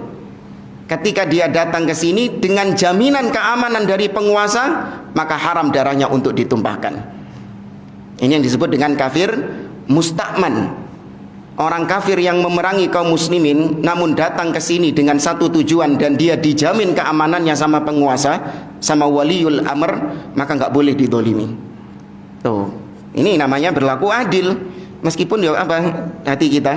Ketika dia datang ke sini dengan jaminan keamanan dari penguasa, maka haram darahnya untuk ditumpahkan. Ini yang disebut dengan kafir musta'man. Orang kafir yang memerangi kaum muslimin namun datang ke sini dengan satu tujuan dan dia dijamin keamanannya sama penguasa, sama waliul amr, maka nggak boleh didolimi. Tuh, ini namanya berlaku adil. Meskipun ya apa, hati kita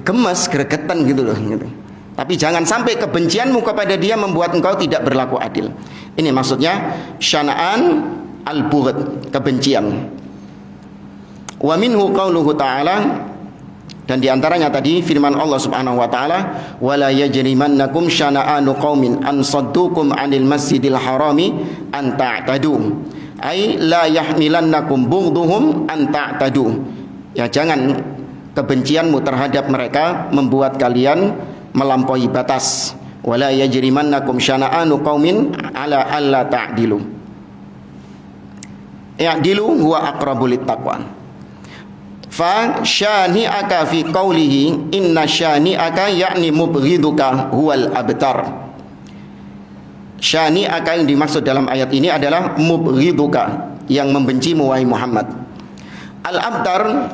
gemes, gregetan gitu loh gitu. Tapi jangan sampai kebencianmu kepada dia membuat engkau tidak berlaku adil. Ini maksudnya syana'an al-bughd, kebencian. Wa minhu qauluhu ta'ala, dan diantaranya tadi firman Allah subhanahu wa ta'ala, wala yajrimannakum syana'anu qaumin an saddukum 'anil masjidil harami an ta'tadu, ay la yahmilannakum bughduhum an ta'tadu. Ya, jangan kebencianmu terhadap mereka membuat kalian melampaui batas. Wala yajrimannakum syana'anu qaumin ala alla ta'dilu. Ya'dilu huwa aqrabu littaqwa. Fa syani'aka fi qawlihi inna syani'aka yakni mubghiduka huwal abtar. Syani'aka yang dimaksud dalam ayat ini adalah mubghiduka, yang membencimu wahai Muhammad. Al-abtar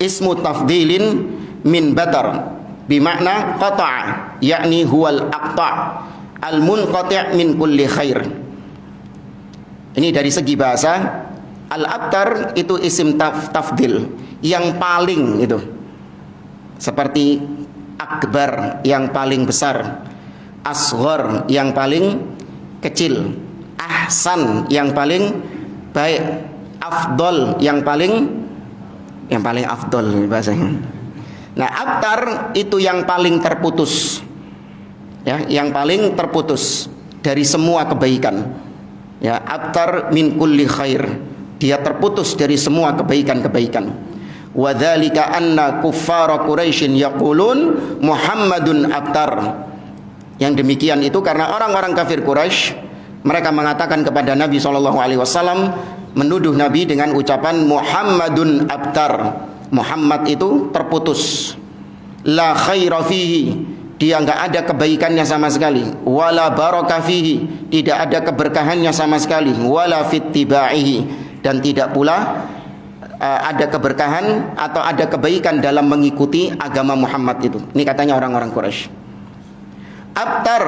ismu tafdilin min batar bimakna qata'a, yakni huwal aqta' al-munqati' min kulli khair. Ini dari segi bahasa. Al-abtar itu isim tafdil, yang paling itu. Seperti akbar, yang paling besar, asghar, yang paling kecil, ahsan, yang paling baik, afdol, yang paling afdol bahasanya. Nah, abtar itu yang paling terputus, ya, yang paling terputus dari semua kebaikan. Ya, abtar min kulli khair, dia terputus dari semua kebaikan-kebaikan. Wa dzalika anna kuffara Quraisyin yaqulun Muhammadun abtar. Yang demikian itu karena orang-orang kafir Quraisy, mereka mengatakan kepada Nabi SAW, menuduh Nabi dengan ucapan Muhammadun abtar. Muhammad itu terputus. La khaira fihi, dia enggak ada kebaikannya sama sekali. Wala barakah fihi, tidak ada keberkahannya sama sekali. Wala fittibaihi, dan tidak pula ada keberkahan atau ada kebaikan dalam mengikuti agama Muhammad itu. Ini katanya orang-orang Quraisy. Abtar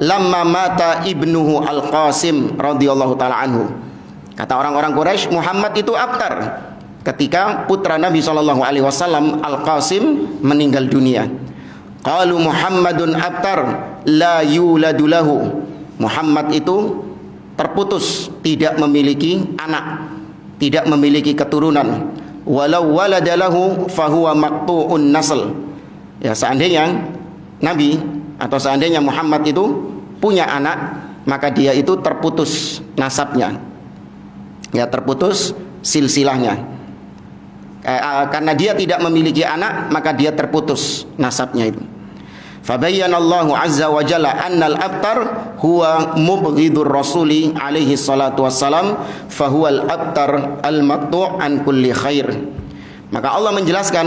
lamma mata ibnuhu Al-Qasim radhiyallahu taala anhu. Kata orang-orang Quraisy, Muhammad itu abtar ketika putra Nabi SAW Al-Qasim meninggal dunia. Qalu Muhammadun abtar la yuladu lahu. Muhammad itu terputus, tidak memiliki anak, tidak memiliki keturunan. Walau waladalahu fahuwa maqtu'un nasl. Ya, seandainya Nabi atau seandainya Muhammad itu punya anak, maka dia itu terputus nasabnya. Ya, terputus silsilahnya. Karena dia tidak memiliki anak, maka dia terputus nasabnya itu. Fabayyana Allahu azza wa jalla annal abtar huwa mubghidur rasuli alaihi salatu wassalam fahuwal abtar al maqtu' an kulli khair. Maka Allah menjelaskan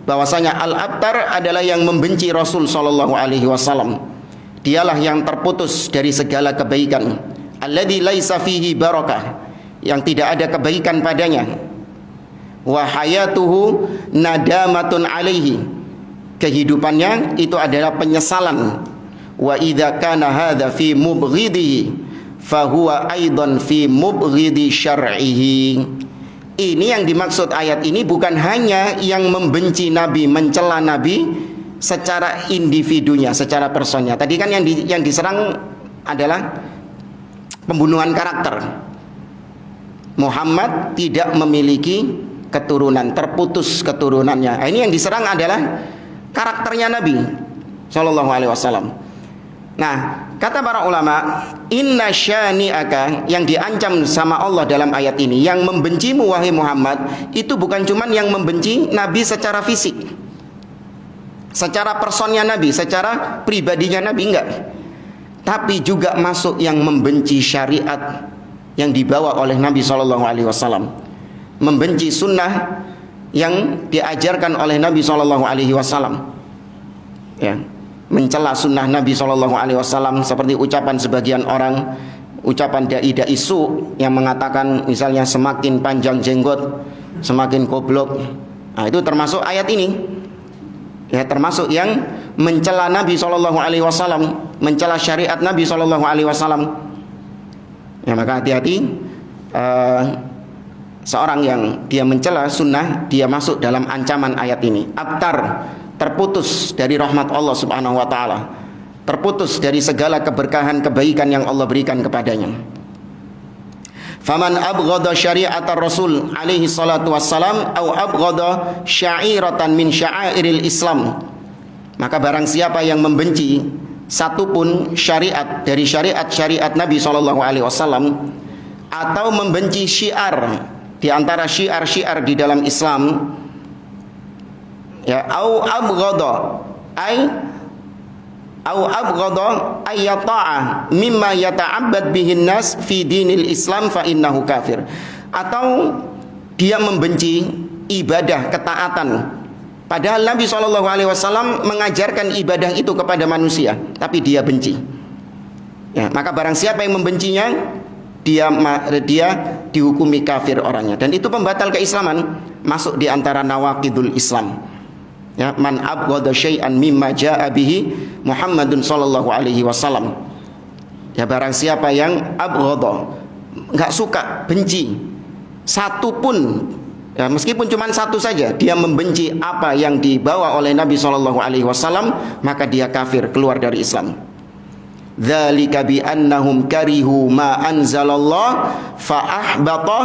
bahwasanya al-abtar adalah yang membenci Rasul sallallahu alaihi wasallam. Dialah yang terputus dari segala kebaikan. Alladzi laisa fihi barakah, yang tidak ada kebaikan padanya. Wa hayatuhu nadamatun alaihi, kehidupannya itu adalah penyesalan. Wa idza kana hadza fi mubghidihi fa huwa aidan fi mubghidi syar'ihi. Ini yang dimaksud ayat ini bukan hanya yang membenci Nabi, mencela Nabi secara individunya, secara personnya. Tadi kan yang diserang adalah pembunuhan karakter. Muhammad tidak memiliki keturunan, terputus keturunannya. Ini yang diserang adalah karakternya Nabi Shallallahu Alaihi Wasallam. Nah, kata para ulama, inna syani'aka, yang diancam sama Allah dalam ayat ini, yang membencimu wahai Muhammad, itu bukan cuman yang membenci Nabi secara fisik, secara personnya Nabi, secara pribadinya Nabi, enggak. Tapi juga masuk yang membenci syariat yang dibawa oleh Nabi Shallallahu Alaihi Wasallam, membenci sunnah yang diajarkan oleh Nabi Shallallahu Alaihi Wasallam, ya, mencela sunnah Nabi Shallallahu Alaihi Wasallam, seperti ucapan sebagian orang, ucapan dai-dai su yang mengatakan misalnya semakin panjang jenggot semakin goblok. Nah, itu termasuk ayat ini, ya, termasuk yang mencela Nabi Shallallahu Alaihi Wasallam, mencela syariat Nabi Shallallahu Alaihi Wasallam. Ya, maka hati-hati, seorang yang dia mencela sunnah, dia masuk dalam ancaman ayat ini. Abtar, terputus dari rahmat Allah Subhanahu wa taala, terputus dari segala keberkahan kebaikan yang Allah berikan kepadanya. Faman abghada syari'at Rasul alaihi salatu wassalam au abghada sya'iratan min sya'airil Islam, maka barang siapa yang membenci satu pun syariat dari syariat-syariat Nabi sallallahu alaihi wasallam, atau membenci syiar di antara syiar-syiar di dalam Islam, ya, au abghada ayyata'a mimma yata'abbad bihin nas fi dinil Islam fa innahu kafir, atau dia membenci ibadah ketaatan, padahal Nabi SAW mengajarkan ibadah itu kepada manusia, tapi dia benci, ya, maka barang siapa yang membencinya, dia dihukumi kafir orangnya, dan itu pembatal keislaman, masuk di antara nawaqidul Islam. Ya, man abghada syai'an mimma jaa bihi Muhammadun sallallahu alaihi wasallam. Ya, barang siapa yang abghada, enggak suka, benci satu pun, ya, meskipun cuma satu saja, dia membenci apa yang dibawa oleh Nabi sallallahu alaihi wasallam, maka dia kafir, keluar dari Islam. Dzalika bi annahum karihu ma anzalallah fa ahbata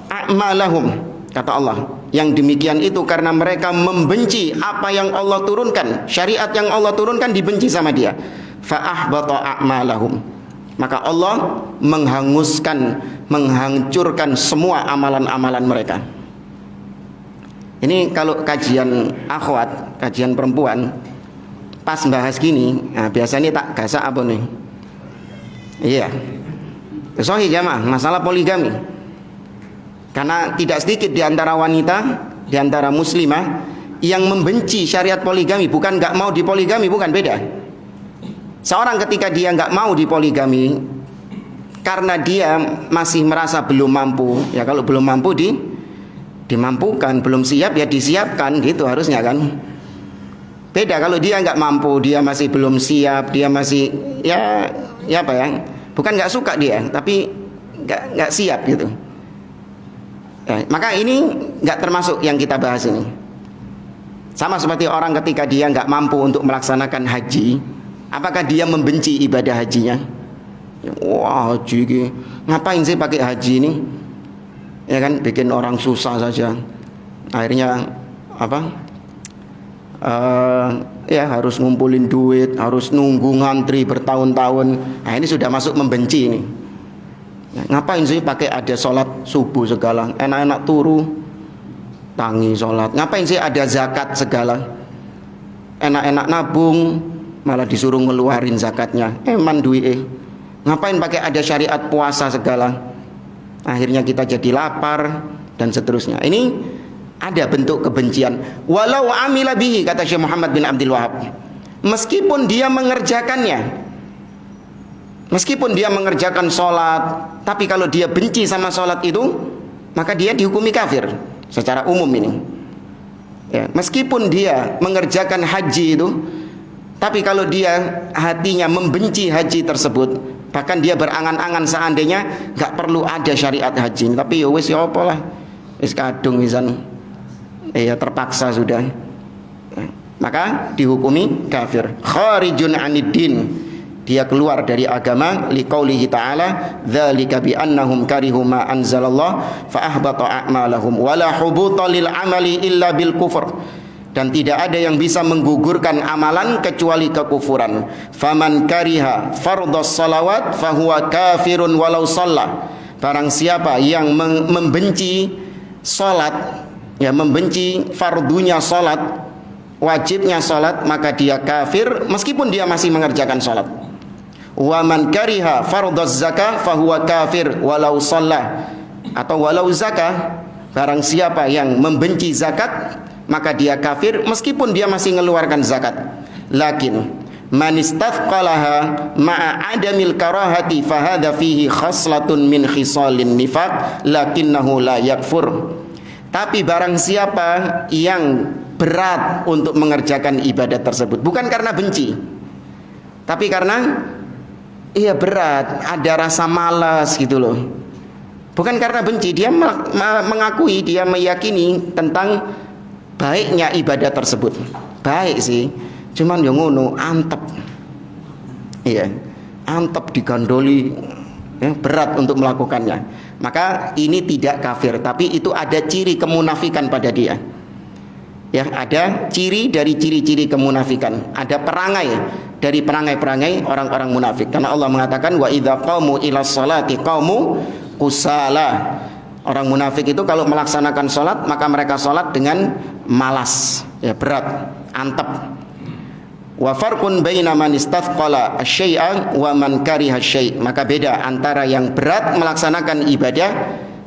a'malahum, kata Allah. Yang demikian itu karena mereka membenci apa yang Allah turunkan, syariat yang Allah turunkan dibenci sama dia. Fa ahbata a'malahum, maka Allah menghanguskan, menghancurkan semua amalan-amalan mereka. Ini kalau kajian akhwat, kajian perempuan, pas bahas gini, nah, biasanya tak gasak apa nih? Iya, sahih jamaah, masalah poligami. Karena tidak sedikit di antara wanita, di antara muslimah yang membenci syariat poligami, bukan nggak mau dipoligami, bukan, beda. Seorang ketika dia nggak mau dipoligami karena dia masih merasa belum mampu, ya, kalau belum mampu dimampukan, belum siap ya disiapkan, gitu harusnya kan. Beda kalau dia nggak mampu, dia masih belum siap, dia masih ya apa ya, bukan nggak suka dia, tapi nggak siap gitu. Ya, maka ini nggak termasuk yang kita bahas ini. Sama seperti orang ketika dia nggak mampu untuk melaksanakan haji, apakah dia membenci ibadah hajinya? Ya, wah, haji ini, ngapain sih pakai haji ini? Ya kan, bikin orang susah saja. Akhirnya apa? Ya harus ngumpulin duit, harus nunggu ngantri bertahun-tahun. Nah, ini sudah masuk membenci ini. Ya, ngapain sih pakai ada sholat subuh segala, enak-enak turu tangi sholat, ngapain sih ada zakat segala, enak-enak nabung malah disuruh ngeluarin zakatnya, eman duit, ngapain pakai ada syariat puasa segala, akhirnya kita jadi lapar dan seterusnya. Ini ada bentuk kebencian. Walau amila bihi, kata Syekh Muhammad bin Abdul Wahab, meskipun dia mengerjakannya, meskipun dia mengerjakan sholat, tapi kalau dia benci sama sholat itu, maka dia dihukumi kafir secara umum ini. Ya, meskipun dia mengerjakan haji itu, tapi kalau dia hatinya membenci haji tersebut, bahkan dia berangan-angan seandainya nggak perlu ada syariat haji, tapi ya wes ya apalah, wis kadung wisan ya terpaksa sudah, maka dihukumi kafir. Kharijun aniddin, dia keluar dari agama, liqaulihi ta'ala dzalika bi annahum karihu ma anzalallah fa ahbata a'malahum wala hubuta lil amali illa bil kufur. Dan tidak ada yang bisa menggugurkan amalan kecuali kekufuran. Faman kariha fardhas salawat fahuwa kafirun walau shalla. Barang siapa yang membenci salat, ya membenci fardunya salat, wajibnya salat, maka dia kafir meskipun dia masih mengerjakan salat. Wa man kariha fardhaz zakah fahuwa kafir walau shalla. Atau walau zakah, barang siapa yang membenci zakat, maka dia kafir meskipun dia masih mengeluarkan zakat. Lakin man istafqalaha ma'a adamil karahati fahadha fihi khaslatun min khisalin nifaq lakinnahu la yakfur. Tapi barang siapa yang berat untuk mengerjakan ibadat tersebut, bukan karena benci, tapi karena iya berat, ada rasa malas gitu loh. Bukan karena benci, dia mengakui, dia meyakini tentang baiknya ibadah tersebut. Baik sih, cuman yang ngono antep. Iya, antep digandoli, ya, berat untuk melakukannya. Maka ini tidak kafir, tapi itu ada ciri kemunafikan pada dia. Ya, ada ciri dari ciri-ciri kemunafikan, ada perangai dari perangai-perangai orang-orang munafik. Karena Allah mengatakan wa idza qamu ila sholati qamu kusala. Orang munafik itu kalau melaksanakan sholat, maka mereka sholat dengan malas, ya, berat, antep. Wa farqun baina man istafqala asy-syai'a wa man kariha asy-syai'. Maka beda antara yang berat melaksanakan ibadah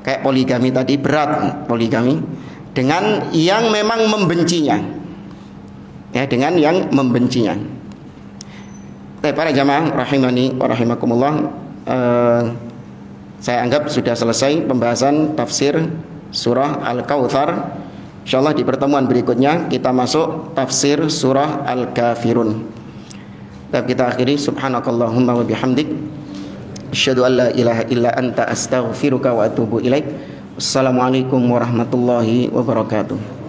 kayak poligami tadi, berat poligami, dengan yang memang membencinya. Ya, dengan yang membencinya. Para jamaah rahimani wa rahimakumullah, saya anggap sudah selesai pembahasan tafsir surah Al-Kautsar. Insyaallah di pertemuan berikutnya kita masuk tafsir surah Al-Kafirun. Dan kita akhiri subhanakallahumma wa bihamdik asyhadu an la ilaha illa anta astaghfiruka wa atubu ilaik. Wassalamualaikum warahmatullahi wabarakatuh.